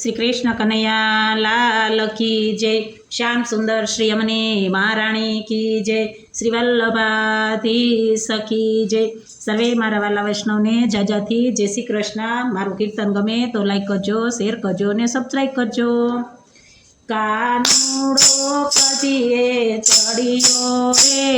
શ્રી કૃષ્ણ કનૈયા લાલ કી જય। શ્યામ સુંદર શ્રી અમને મહારાણી કી જય। શ્રી વલ્લભાધીશ કી જય। સર્વે મારા વાલા વૈષ્ણવને જાજાથી જય શ્રી કૃષ્ણ। મારું કીર્તન ગમે તો લાઈક કરજો, શેર કરજો ને સબસ્ક્રાઈબ કરજો। કાનુડો કદીએ ચડિયો રે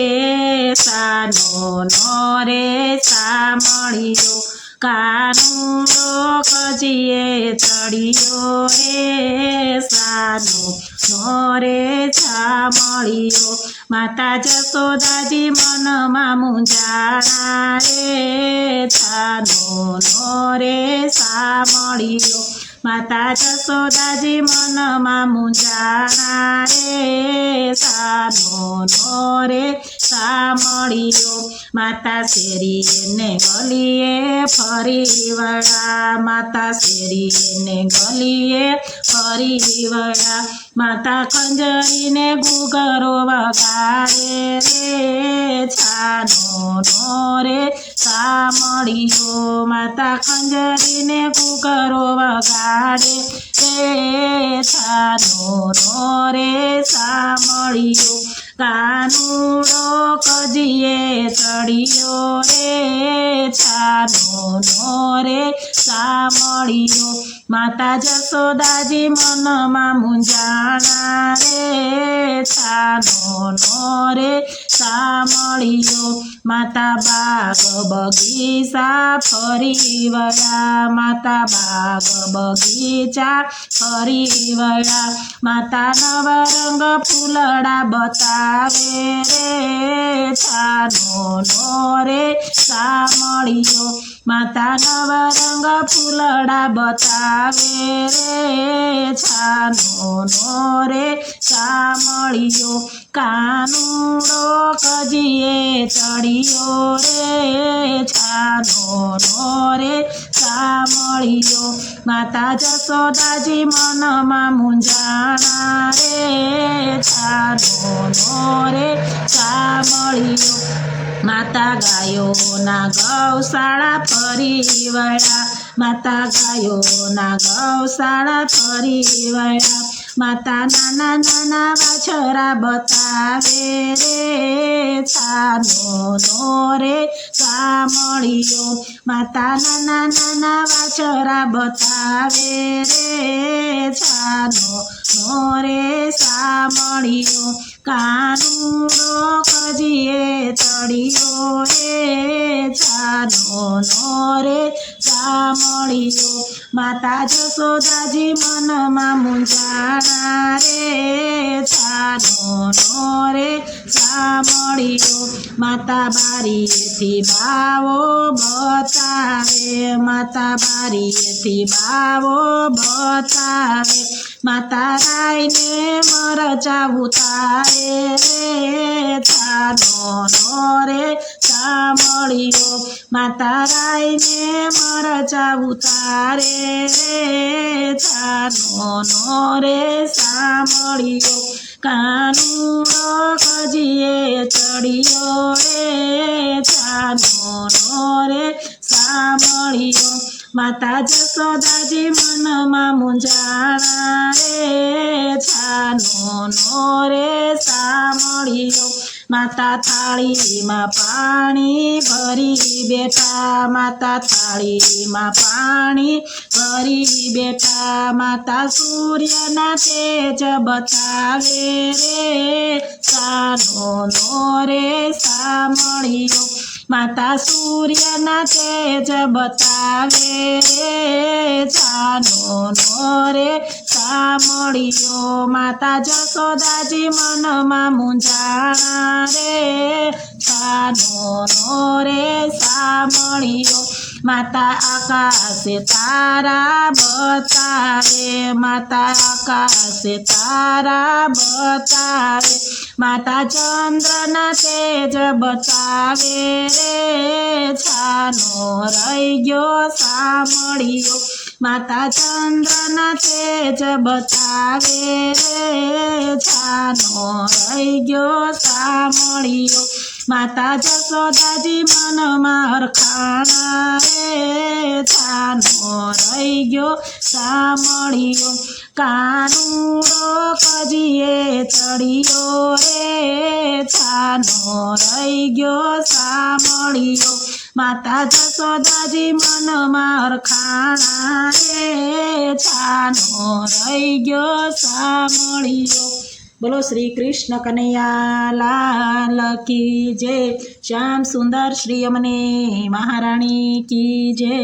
સાનો નો રે સામળિયો। કાનુડો કજીએ ચડિયો રે સાનો નો રે સામળિયો। માતા જશોદાજી મનમાં મૂંઝાણા રે સાનો નો રે સામળિયો। માતા જશોદાજી મનમાં મૂંઝાણા રે સાનો નો રે સામળિયો। માતા શેરીએ ને ગલીએ ફરી વળા, માતા શેરીએ ને ગલીએ ફરી વળા। માતા ખંજરીને ઘૂઘરો વગાડે રે છાનો નો રે સામળિયો। માતા ખંજરીને ઘૂઘરો વગાડે રે છાનો નો રે સામળિયો। કાનુડો કજીએ ચડિયો રે છાનો નો રે સામળિયો। માતા જશોદાજી મનમાં મૂંઝાણા રે છાનો નો રે સામળિયો। માતા બાગ બગીચા ફરી વળા, માતા બાગ બગીચા ફરી વળા। માતા નવરંગ ફૂલડા બતાવે રે છાનો નો રે સામળિયો। માતા નવરંગ ફૂલડા બતાવે રે છાનો નો રે સામળિયો। કાનુડો કજીએ ચડિયો રે છાનો નો રે સામળિયો। માતા જશોદાજી મનમાં મૂંઝાણા રે છાનો નો રે સામળિયો। માતા ગાયોના ગૌશાળા ફરી વળા, માતા ગાયોના ગૌશાળા ફરી વળા। માતા નાના નાના વાછરા બતાવે રે છાનો નો રે સામળિયો। માતા નાના નાના વાછરા બતાવે રે છાનો નો રે સામળિયો। કાનુડો કજીએ ચડિયો રે છાનો નો રે સામળિયો। માતા જશોદાજી મનમાં મૂંઝાણા રે છાનો નો રે સામળિયો। માતા બારીએથી બાવો બતાવે, માતા બારીએથી બાવો બતાવે। માતા રાઈને મરચા ઉતારે રે છાનો નો રે સામળિયો। માતા રાઈને મરચા ઉતારે રે છાનો નો રે સામળિયો। કાનુડો કજીએ ચડિયો રે છાનો નો રે સામળિયો। માતા જશોદાજી મનમાં મૂંઝાણા રે છાનો નો રે સામળિયો। માતા થાળીમાં પાણી ભરી બેઠા, માતા થાળીમાં પાણી ભરી બેઠા। માતા સૂર્યના તેજ બતાવે રે છાનો નો રે સામળિયો। માતા સૂર્યના તેજ બતાવે રે છાનો નો રે સામળિયો। માતા જશોદાજી મનમાં મૂંઝાણા રે છાનો નો રે સામળિયો। માતા આકાશે તારા બતાવે, માતા આકાશે તારા બતાવે। માતા ચંદ્રના તેજ બતાવે રે છાનો રહી ગયો સામળિયો। માતા ચંદ્રના તેજ બતાવે રે છાનો રહી ગયો સામળિયો। માતા જશોદાજી મનમાં હરખાણા રે છાનો રહી ગયો સામળિયો કાનુડો કજીએ ચડિયો રે છાનો રહી ગયો સામળિયો માતા જશોદાજી મનમાં હરખાણા રે છાનો રહી ગયો સામળિયો બોલો શ્રી કૃષ્ણ કનૈયા લાલ કી જય શ્યામ સુંદર શ્રી અમને મહારાણી કી જય।